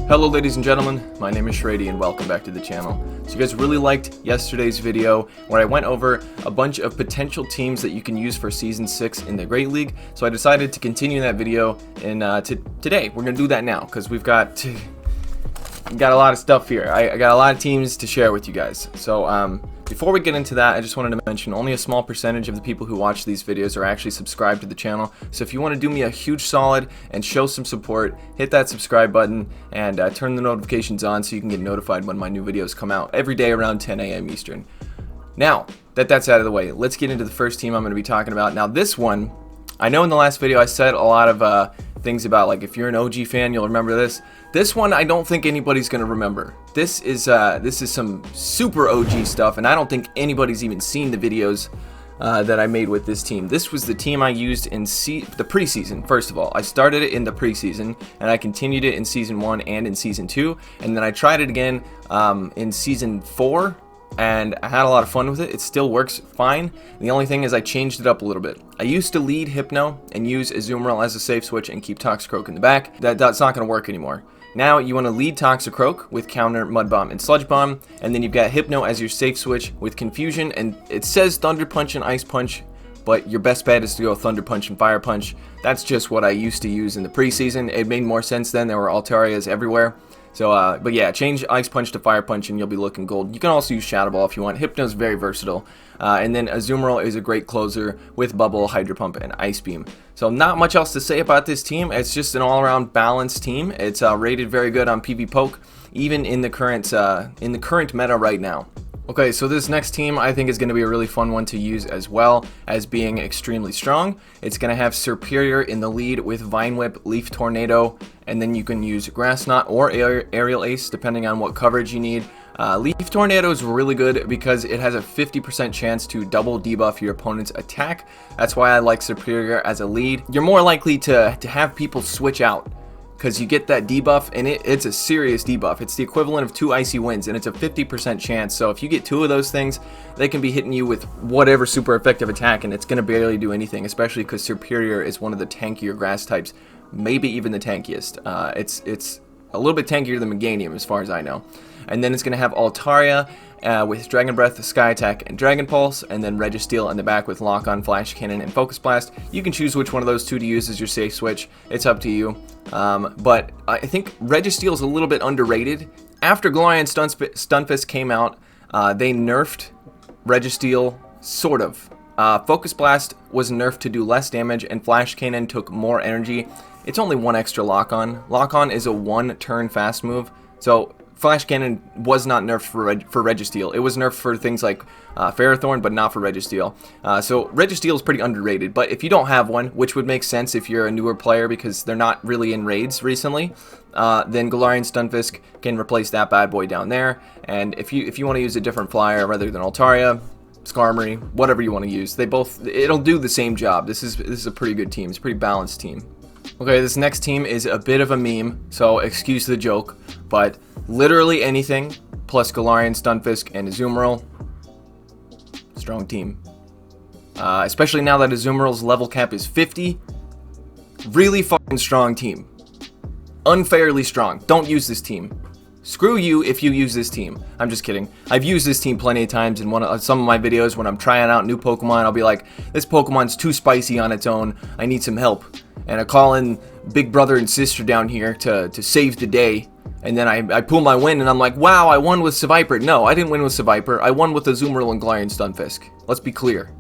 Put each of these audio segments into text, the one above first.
Hello ladies and gentlemen, my name is Shrady and welcome back to the channel. So you guys really liked yesterday's video where I went over a bunch of potential teams that you can use for Season 6 in the Great League. So I decided to continue that video in today. We're going to do that now because we've got a lot of stuff here. I got a lot of teams to share with you guys. So before we get into that, I just wanted to mention only a small percentage of the people who watch these videos are actually subscribed to the channel. So if you want to do me a huge solid and show some support, hit that subscribe button and turn the notifications on so you can get notified when my new videos come out every day around 10 a.m. Eastern. Now that that's out of the way, let's get into the first team I'm going to be talking about. Now this one, I know in the last video I said a lot of things about, like, if you're an OG fan, you'll remember this. This one I don't think anybody's going to remember. This is some super OG stuff, and I don't think anybody's even seen the videos that I made with this team. This was the team I used in the preseason. First of all, I started it in the preseason, and I continued it in Season 1 and in Season 2, and then I tried it again in Season 4, and I had a lot of fun with it. It still works fine. The only thing is I changed it up a little bit. I used to lead Hypno and use Azumarill as a safe switch and keep Toxicroak in the back. That's not going to work anymore. Now you want to lead Toxicroak with counter Mud Bomb and Sludge Bomb, and then you've got Hypno as your safe switch with Confusion, and it says Thunder Punch and Ice Punch, but your best bet is to go Thunder Punch and Fire Punch. That's just what I used to use in the preseason. It made more sense then. There were Altarias everywhere. So, but yeah, change Ice Punch to Fire Punch and you'll be looking gold. You can also use Shadow Ball if you want. Hypno's very versatile. And then Azumarill is a great closer with Bubble, Hydro Pump, and Ice Beam. So not much else to say about this team. It's just an all-around balanced team. It's rated very good on PvPoke, even in the current meta right now. Okay, so this next team I think is going to be a really fun one to use as well as being extremely strong. It's going to have Serperior in the lead with Vine Whip, Leaf Tornado, and then you can use Grass Knot or Aerial Ace depending on what coverage you need. Leaf Tornado is really good because it has a 50% chance to double debuff your opponent's attack. That's why I like Serperior as a lead. You're more likely to have people switch out, because you get that debuff, and it's a serious debuff. It's the equivalent of 2 Icy Winds, and it's a 50% chance. So if you get 2 of those things, they can be hitting you with whatever super effective attack, and it's going to barely do anything, especially because Serperior is one of the tankier grass types, maybe even the tankiest. It's a little bit tankier than Meganium as far as I know. And then it's going to have Altaria with Dragon Breath, Sky Attack, and Dragon Pulse, and then Registeel in the back with Lock On, Flash Cannon, and Focus Blast. You can choose which one of those 2 to use as your safe switch. It's up to you. But I think Registeel is a little bit underrated. After Galarian Stunfisk came out, they nerfed Registeel, sort of. Focus Blast was nerfed to do less damage, and Flash Cannon took more energy. It's only 1 extra Lock On. Lock On is a 1-turn fast move, so Flash Cannon was not nerfed for Registeel. It was nerfed for things like Ferrothorn, but not for Registeel. So Registeel is pretty underrated, but if you don't have one, which would make sense if you're a newer player because they're not really in raids recently, then Galarian Stunfisk can replace that bad boy down there. And if you want to use a different flyer rather than Altaria, Skarmory, whatever you want to use, it'll do the same job. This is a pretty good team. It's a pretty balanced team. Okay, this next team is a bit of a meme, so excuse the joke, but literally anything plus Galarian Stunfisk and Azumarill, strong team. Especially now that Azumarill's level cap is 50, really fucking strong team. Unfairly strong. Don't use this team. Screw you if you use this team. I'm just kidding. I've used this team plenty of times in some of my videos when I'm trying out new Pokemon. I'll be like, this Pokemon's too spicy on its own. I need some help. And I call in big brother and sister down here to save the day. And then I pull my win and I'm like, wow, I won with Seviper. No, I didn't win with Seviper. I won with Azumarill and Galarian Stunfisk. Let's be clear.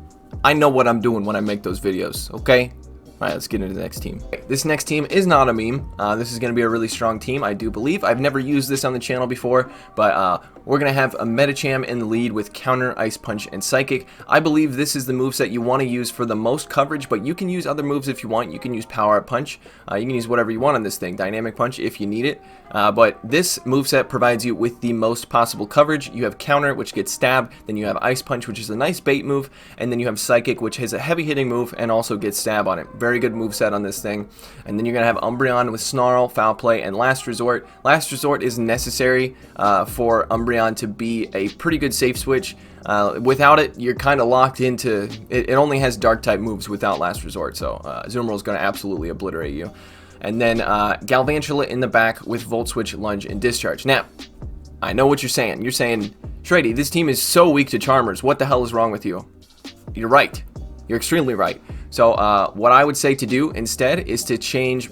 I know what I'm doing when I make those videos, okay? Alright, let's get into the next team. This next team is not a meme. This is going to be a really strong team, I do believe. I've never used this on the channel before, but we're going to have a Medicham in the lead with Counter, Ice Punch, and Psychic. I believe this is the moveset you want to use for the most coverage, but you can use other moves if you want. You can use Power Up Punch. You can use whatever you want on this thing. Dynamic Punch if you need it. But this moveset provides you with the most possible coverage. You have Counter, which gets stabbed. Then you have Ice Punch, which is a nice bait move. And then you have Psychic, which has a heavy hitting move and also gets stab on it. Very good moveset on this thing. And then you're going to have Umbreon with Snarl, Foul Play, and Last Resort. Last Resort is necessary for Umbreon to be a pretty good safe switch. Without it, you're kind of locked into... It only has Dark-type moves without Last Resort, so Azumarill is going to absolutely obliterate you. and then Galvantula in the back with Volt Switch, Lunge, and Discharge. Now, I know what you're saying. You're saying, Shrady, this team is so weak to Charmers. What the hell is wrong with you? You're right. You're extremely right. So what I would say to do instead is to change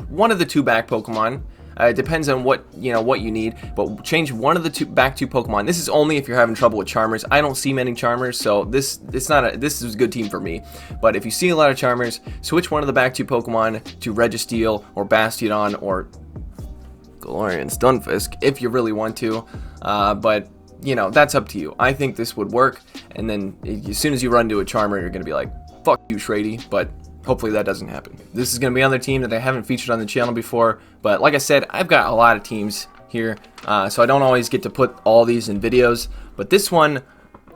one of the 2 back Pokemon. It depends on what you need, but change one of the back two Pokemon. This is only if you're having trouble with Charmers. I don't see many Charmers, so this is a good team for me. But if you see a lot of Charmers, switch one of the back 2 Pokemon to Registeel or Bastiodon or Galarian Stunfisk if you really want to. But that's up to you. I think this would work, and then as soon as you run into a Charmer, you're gonna be like, "Fuck you, Shrady," but hopefully that doesn't happen. This is going to be another team that I haven't featured on the channel before, but like I said, I've got a lot of teams here, so I don't always get to put all these in videos, but this one,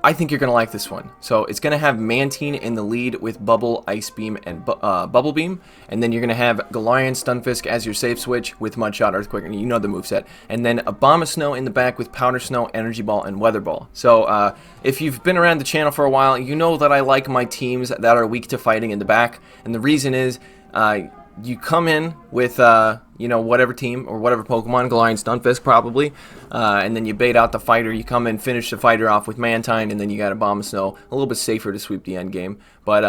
I think you're going to like this one. So it's going to have Mantine in the lead with Bubble, Ice Beam, and Bubble Beam, and then you're going to have Galarian Stunfisk as your safe switch with Mudshot, Earthquake, and you know the moveset, and then Abomasnow in the back with Powder Snow, Energy Ball, and Weather Ball. So if you've been around the channel for a while, you know that I like my teams that are weak to fighting in the back, and the reason is you come in with whatever team or whatever Pokemon, Galarian Stunfisk probably, and then you bait out the fighter. You come in, finish the fighter off with Mantine, and then you got Abomasnow, a little bit safer to sweep the end game. But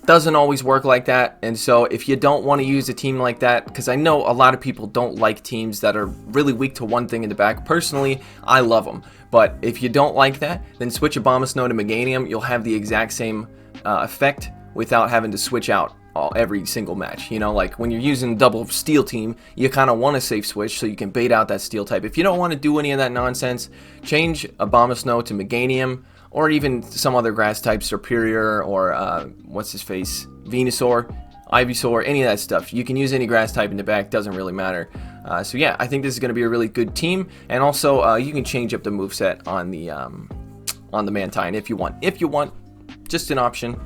doesn't always work like that, and so if you don't want to use a team like that, because I know a lot of people don't like teams that are really weak to one thing in the back. Personally, I love them, but if you don't like that, then switch Abomasnow to Meganium. You'll have the exact same effect without having to switch out every single match. Like when you're using double steel team, you kind of want to safe switch so you can bait out that steel type. If you don't want to do any of that nonsense, change Abomasnow to Meganium, or even some other grass type, Superior, or what's his face, Venusaur, Ivysaur, any of that stuff. You can use any grass type in the back, doesn't really matter. So yeah, I think this is going to be a really good team, and also you can change up the moveset on the Mantine if you want. Just an option.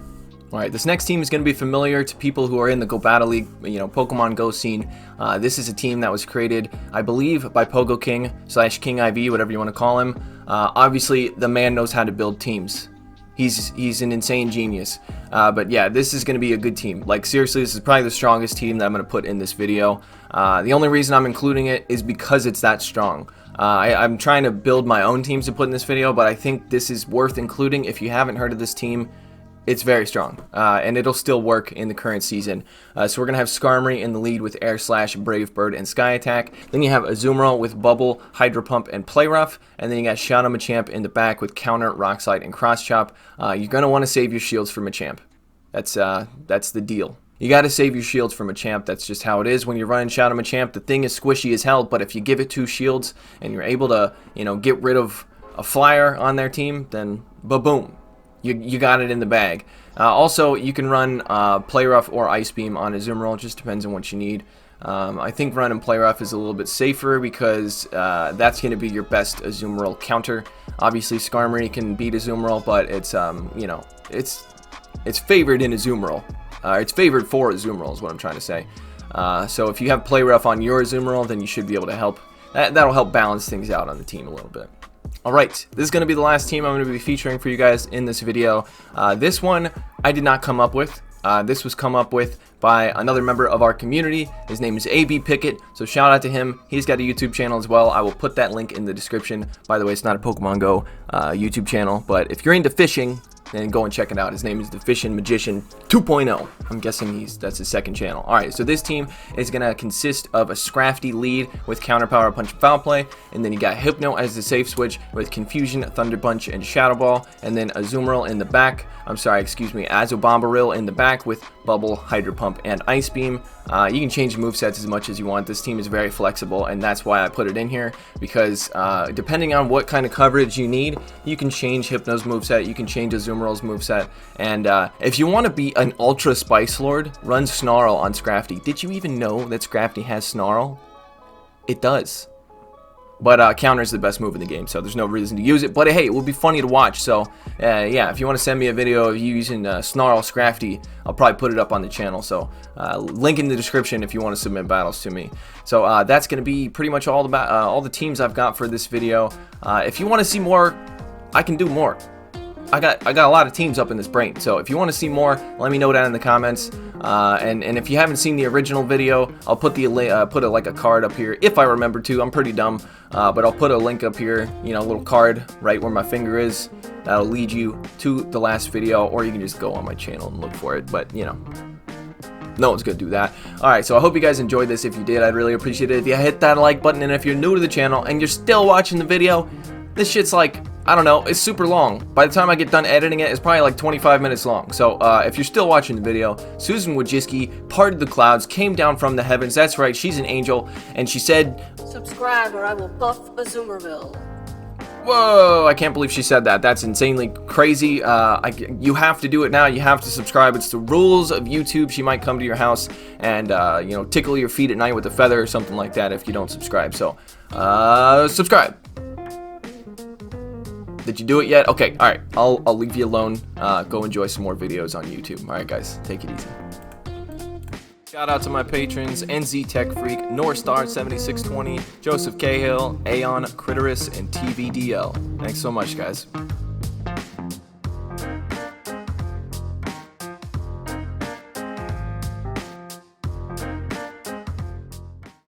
Alright, this next team is going to be familiar to people who are in the Go Battle League, Pokemon Go scene. This is a team that was created, I believe, by Pogo King / King IV, whatever you want to call him. Obviously, the man knows how to build teams. He's an insane genius. But yeah, this is going to be a good team. Like, seriously, this is probably the strongest team that I'm going to put in this video. The only reason I'm including it is because it's that strong. I'm trying to build my own teams to put in this video, but I think this is worth including. If you haven't heard of this team, it's very strong, and it'll still work in the current season. So we're going to have Skarmory in the lead with Air Slash, Brave Bird, and Sky Attack. Then you have Azumarill with Bubble, Hydro Pump, and Play Rough. And then you got Shadow Machamp in the back with Counter, Rock Slide, and Cross Chop. You're going to want to save your shields for Machamp. That's the deal. You got to save your shields for Machamp. That's just how it is when you're running Shadow Machamp. The thing is squishy as hell, but if you give it 2 shields and you're able to, get rid of a flyer on their team, then ba-boom. You got it in the bag. Also, you can run Play Rough or Ice Beam on Azumarill. It just depends on what you need. I think running Play Rough is a little bit safer because that's going to be your best Azumarill counter. Obviously, Skarmory can beat Azumarill, but it's it's favored in Azumarill. It's favored for Azumarill is what I'm trying to say. So if you have Play Rough on your Azumarill, then you should be able to help. That'll help balance things out on the team a little bit. Alright, this is going to be the last team I'm going to be featuring for you guys in this video. This one I did not come up with. This was come up with by another member of our community. His name is AB Pickett, so shout out to him. He's got a YouTube channel as well. I will put that link in the description. By the way, it's not a Pokemon Go YouTube channel, but if you're into fishing, then go and check it out. His name is the Fishin' Magician 2.0. I'm guessing that's his second channel. Alright, so this team is going to consist of a Scrafty lead with Counter Power, Punch, and Foul Play, and then you got Hypno as the safe switch with Confusion, Thunder Punch, and Shadow Ball, and then Azumarill in the back. Azobombaril in the back with Bubble, Hydro Pump, and Ice Beam. You can change movesets as much as you want. This team is very flexible, and that's why I put it in here, because depending on what kind of coverage you need, you can change Hypno's moveset, you can change Azumarill's moveset, and if you want to be an Ultra Spice Lord, run Snarl on Scrafty. Did you even know that Scrafty has Snarl? It does. But Counter is the best move in the game, so there's no reason to use it. But hey, it will be funny to watch. So yeah, if you want to send me a video of you using Snarl Scrafty, I'll probably put it up on the channel. So link in the description if you want to submit battles to me. So that's going to be pretty much all the teams I've got for this video. If you want to see more, I can do more. I got a lot of teams up in this brain. So if you want to see more, let me know down in the comments. And if you haven't seen the original video, I'll put like a card up here if I remember to. I'm pretty dumb, but I'll put a link up here, you know, a little card right where my finger is. That'll lead you to the last video, or you can just go on my channel and look for it. But you know, no one's gonna do that. Alright, so I hope you guys enjoyed this. If you did, I'd really appreciate it if you hit that like button. And if you're new to the channel and you're still watching the video, this shit's like, I don't know, it's super long. By the time I get done editing it, it's probably like 25 minutes long. So if you're still watching the video, Susan Wojcicki parted the clouds, came down from the heavens. That's right, she's an angel, and she said, "Subscribe or I will buff a Zoomerville." Whoa, I can't believe she said that. That's insanely crazy. You have to do it now. You have to subscribe. It's the rules of YouTube. She might come to your house and, you know, tickle your feet at night with a feather or something like that if you don't subscribe. So, subscribe. Did you do it yet? Okay, alright. I'll leave you alone. Go enjoy some more videos on YouTube. Alright, guys. Take it easy. Shout out to my patrons, NZ Tech Freak, Norstar7620, Joseph Cahill, Aeon, Critterus, and TVDL. Thanks so much, guys.